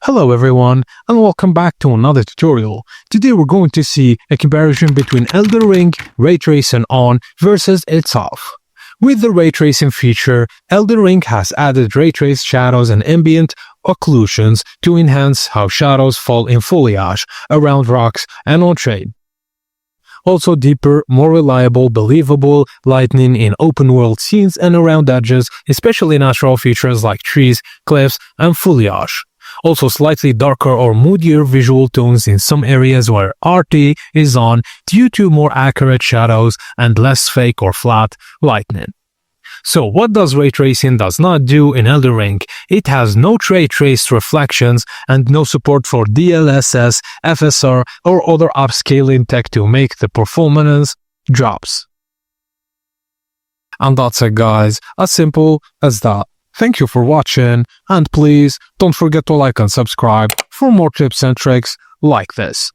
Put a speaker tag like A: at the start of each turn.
A: Hello everyone and welcome back to another tutorial. Today we're going to see a comparison between Elden Ring Ray Tracing on versus its off. With the Ray Tracing feature, Elden Ring has added ray trace shadows and ambient occlusions to enhance how shadows fall in foliage, around rocks, and on shade. Also deeper, more reliable, believable lighting in open-world scenes and around edges, especially natural features like trees, cliffs, and foliage. Also slightly darker or moodier visual tones in some areas where RT is on due to more accurate shadows and less fake or flat lighting. So what does ray tracing does not do in Elden Ring? It has no ray traced reflections and no support for DLSS, FSR, or other upscaling tech to make the performance drops. And that's it guys, as simple as that. Thank you for watching, and please don't forget to like and subscribe for more tips and tricks like this.